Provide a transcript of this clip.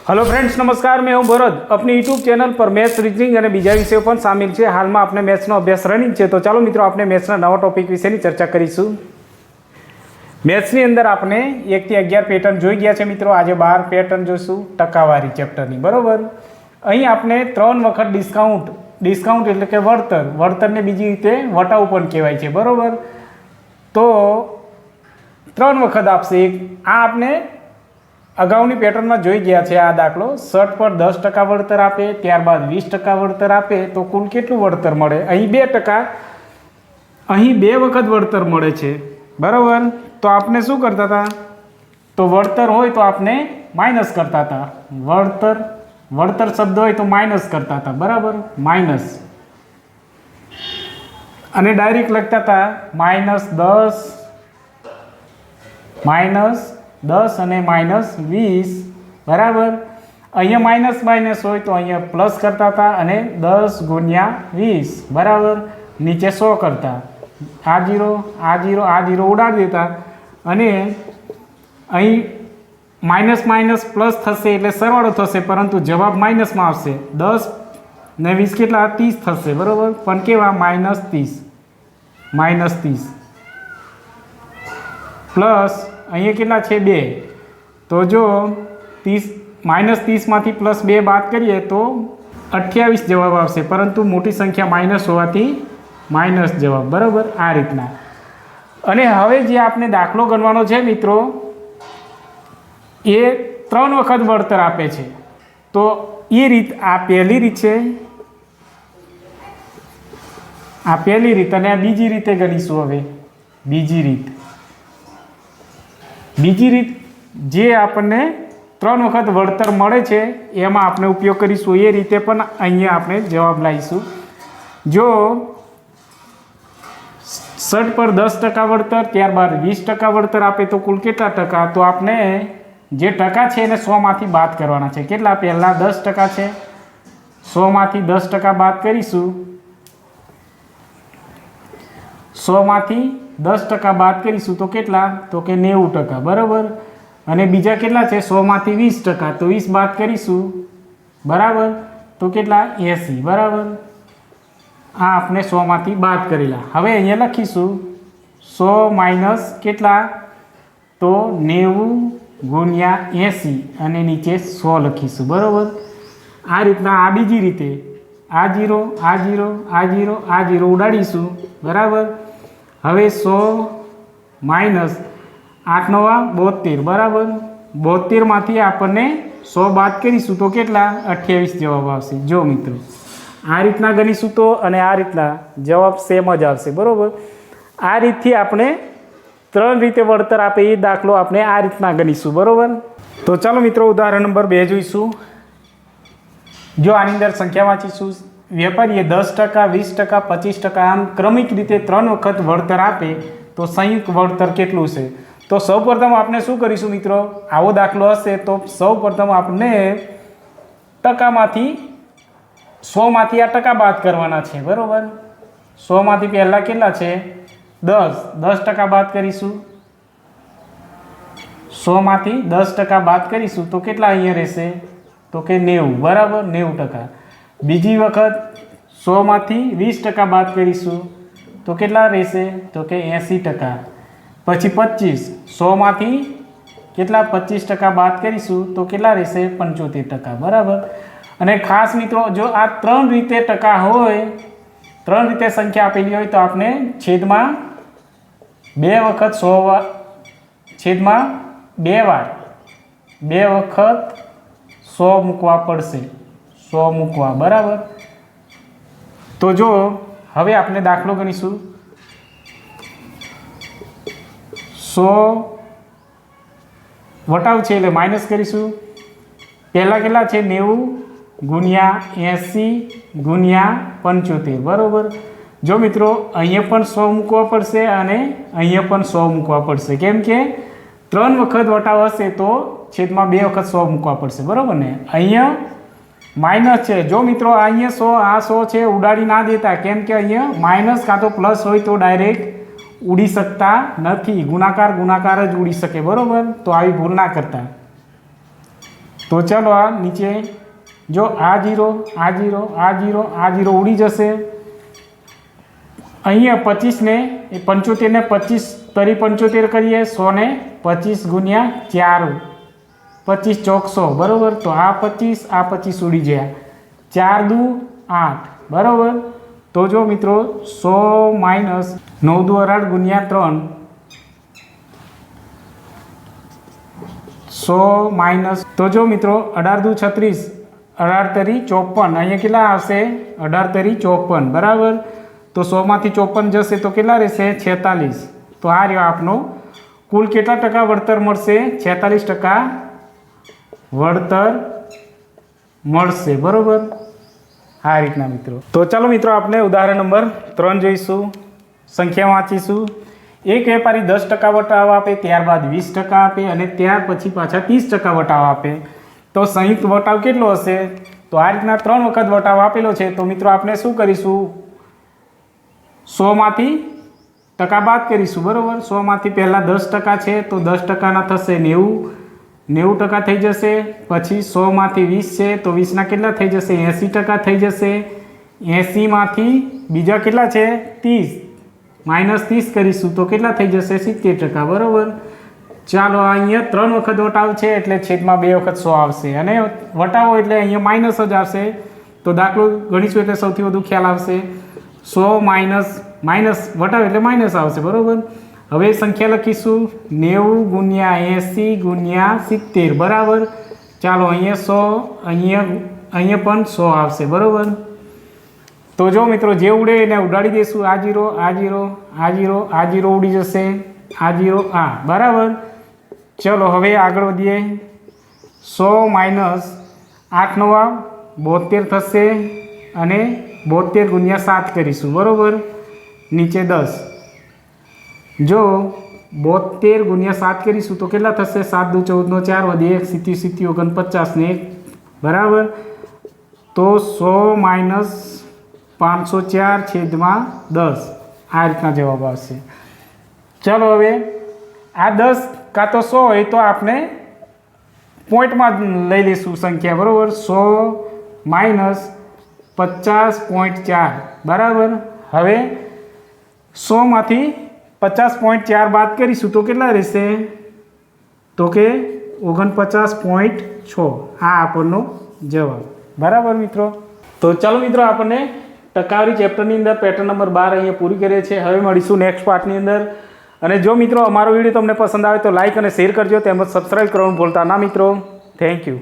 Hello friends, नमस्कार। मैं हूं भरत। अपनी यूट्यूब चैनल पर मैथ्स, रीजनिंग और बीजा विषयों पण शामिल है। हाल में आपने मैथ्स अभ्यास रनिंग है, तो चलो मित्रों आपने मैथ्स नवा टॉपिक विषय चर्चा करीशुं। मैथ्स अंदर आपने 1 થી 11 पेटर्न जोई गया है मित्रों। आज 12 पेटर्न जोईशुं टकावारी चेप्टर की। बराबर, अहीं आपने 3 वखत डिस्काउंट एटले के वळतर ने बीजी रीते वटाव पण कहेवाय छे। बराबर, तो 3 वखत आपशे। आ आपने अगाउनी पेटर्न में जोई गया है। आ दाखलो शर्ट पर 10% वळतर आपे, त्यारबाद 20% वळतर आपे, तो कुल केटलुं वळतर मळे? अहीं 2%, अहीं 2 वखत वळतर मळे छे। बराबर, तो आपने शुं करता था? तो वळतर होय तो आपने माइनस करता था। वळतर शब्द होय तो माइनस करता था। बराबर, माइनस अने डायरेक्ट लगता था -10 અને -20। बराबर, अहीं माइनस माइनस होय तो अहीं प्लस करता था अने 10 × 20। बराबर, नीचे 100 करता। आ जीरो उडाड़ी देता अने अहीं माइनस माइनस प्लस थशे एटले सरवाळो थशे, परंतु जवाब माइनस में आवशे। 10 ने 20 केटला 30 थशे। बराबर, पण केवा? -30 प्लस अहीं केटला छे 2। तो जो 30 मांथी +2 बात करिए तो 28 जवाब आवशे, परंतु मोटी संख्या माइनस होवाथी माइनस जवाब। बराबर, आ रीतना। अने हवे जे आपने दाखलो गणवानो छे मित्रों, ए 3 वखत वळतर आपे छे। तो ए रीत आ पहेली रीत छे, आ पहेली रीत। अने आ बीजी रीते गणीशुं। हवे बीजी रीत जे आपने 3 वखत वळतर मळे छे एमां आपणे उपयोग करीशुं। ए रीते पण अहींया आपणे जवाब लावीशुं। जो शर्ट पर 10% वळतर, त्यारबाद 20% वळतर आपे तो कुल केटला टका? तो आपने जे टका छे एने 100 मांथी बाद करवाना छे। केटला? पहेला 10% छे, 100 मांथी 10% बाद करीशुं। 100 मांथी 10% बाद करीशुं तो केटला? तो के 90%। बराबर, अने बीजा केटला छे? 100 मांथी 20%, तो 20 बाद करीशुं। बराबर, तो केटला? 80। बराबर, आ आपने 100 मांथी बाद करेला। हवे अहींया लखीशुं 100 माइनस केटला? तो 90 × 80 अने नीचे 100 लखीशुं। बराबर, आ रीतना। आ बीजी रीते आ जीरो उडाड़ीशुं। बराबर, हवे 100 माइनस 8 × 9 = 72। बराबर, 72 मांथी आपने 100 बाद करीशुं तो केटला? 28 जवाब आवशे। जो मित्रों आ रीतना गणीशुं तो अने आ रीतना जवाब सेम ज आवशे। बराबर, आ रीतथी आपणे 3 रीते वळतर आपे ए दाखलो आपणे आ रीतना गणीशुं। बराबर, तो चलो मित्रों उदाहरण नंबर 2 जोईशुं। जो आनी अंदर संख्या वांचीशुं। वेपारीए 10%, 20%, 25% आम क्रमिक रीते 3 वखत वळतर आपे तो संयुक्त वळतर केटलुं छे? तो सौ प्रथम आपने शुं करीशुं मित्रों? आवो दाखलो हशे तो सौ प्रथम आपने टकामांथी 100 मांथी आ टका बाद करवाना छे। बराबर, 100 मांथी पहेला केटला छे? 10% बाद करीशुं। 100 मांथी 10% बाद करीशुं तो केटला अहींया रहेशे? तो के 90। बराबर, 90%। बीजी वखत 100 मांथी 20% बाद करीशुं तो केटला रहेशे? तो के 80%। पछी 25, 100 मांथी केटला? 25% बाद करीशुं तो केटला रहेशे? 75%। बराबर, अने खास मित्रों जो आ 3 रीते टका होय, 3 रीते संख्या आपेली होय तो आपने छेदमां 2 वखत 100 छेदमां 2 वार 2 वखत 100 मूकवा पड़शे। 100 मूकवा। बराबर, तो जो हवे आपने दाखलो गणीशुं। 100 वटाव छे एटले माइनस करीशुं। पहेला केटला छे? 90 × 80 × 75। बराबर, जो मित्रों अहींया पण 100 मूकवा पड़शे अने अहींया पण 100 मूकवा पड़शे, केम के 3 वखत वटाव हशे तो छेदमां 2 वखत 100 मूकवा पड़शे। बराबर ने? अहींया माइनस है। जो मित्रों अहीं 100 आ 100 है उड़ाड़ी ना देता, केम के अहीं माइनस का तो प्लस हो तो डायरेक्ट उड़ी सकता नहीं। गुणाकार ज उड़ी सके। बराबर, तो आई भूल ना करता। તો ચાલો આ નીચે જો આ 0 આ 0 આ 0 આ 0 ઉડી જશે. અહીંયા 25 ને 75 ને 25 તરી 75 કરીએ, 100 ને 25 ગુણ્યા 4 25 ચોક 100 બરાબર. તો આ 25 આ 25 ઉડી ગયા, 4 દુ 8 બરાબર. તો જો મિત્રો 100 માઇનસ 9 દુ 18 ગુણ્યા 3, 100 માઇનસ, તો જો મિત્રો 18 દુ 36, 18 તરી 54, અહીંયા કેટલા આવશે 18 તરી 54 બરાબર. તો 100માંથી 54 જશે તો કેટલા રહેશે 46. તો આ રહ્યો આપનો કુલ કેટલા ટકા વળતર મળશે 46% વળતર મળશે બરાબર. આ રીતના મિત્રો. તો ચાલો મિત્રો આપણે ઉદાહરણ નંબર 3 જોઈશું. સંખ્યા વાંચીશું. એક વેપારી 10% વટાવ આપે, ત્યારબાદ 20% આપે અને ત્યાર પછી પાછા 30% વટાવ આપે, તો સંયુક્ત વટાવ કેટલો હશે? તો આ રીતના 3 વખત વટાવ આપેલો છે. તો મિત્રો આપણે શું કરીશું, 100માંથી ટકા બાદ કરીશું બરાબર. 100માંથી પહેલાં 10% છે તો 10%ના થશે 90% થઈ જશે. પછી 100માંથી 20 છે તો 20ના કેટલા થઈ જશે 80% થઈ જશે. 80માંથી બીજા કેટલા છે 30, -30 કરીશું તો કેટલા થઈ જશે 70% બરાબર. ચાલો અહીંયા 3 વખત વટાવ છે એટલે છેદમાં 2 વખત 100 આવશે, અને વટાવો એટલે અહીંયા માઇનસ જ આવશે. તો દાખલો ગણીશું એટલે સૌથી વધુ ખ્યાલ આવશે. 100 માઇનસ વટાવ એટલે માઇનસ આવશે બરાબર. હવે સંખ્યા લખીશું 90 ગુણ્યા 80 ગુણ્યા 70 બરાબર. ચાલો અહીંયા 100, અહીંયા પણ 100 આવશે બરાબર. તો જો મિત્રો જે ઉડે એને ઉડાડી દઈશું. આ 0 આ 0 આ 0 આ 0 ઉડી જશે, આ 0 આ બરાબર. ચલો હવે આગળ વધીએ. 100 માઇનસ 8 નવા 72 થશે અને 72 ગુણ્યા 7 કરીશું બરાબર. નીચે 10, જો 72 ગુણ્યા 7 કરીશું તો કેટલા થશે 7 દુ 14 નો 4 વધી 1 70 70 49 ને 1 બરાબર. તો 100 માઇનસ 504 છેદમાં 10 આ રીતના જવાબ આવશે. ચાલો હવે આ 10 કાં તો 100 હોય તો આપણે પોઈન્ટમાં લઈ લઈશું સંખ્યા બરાબર. 100 માઇનસ 50.4 બરાબર. હવે 100માંથી 50.4 બાદ કરીશું તો કેટલા રહેશે, તો કે 49.6. આ આપણનો જવાબ બરાબર મિત્રો. તો ચાલો મિત્રો આપણને ટકાવારી ચેપ્ટરની અંદર પેટર્ન નંબર 12 અહીંયા પૂરી કરીએ છીએ. હવે મળીશું નેક્સ્ટ પાર્ટની અંદર. અને જો મિત્રો અમારો વિડીયો તમને પસંદ આવે તો લાઇક અને શેર કરજો, તેમજ સબસ્ક્રાઈબ કરવાનું ભૂલતા ના મિત્રો. Thank you.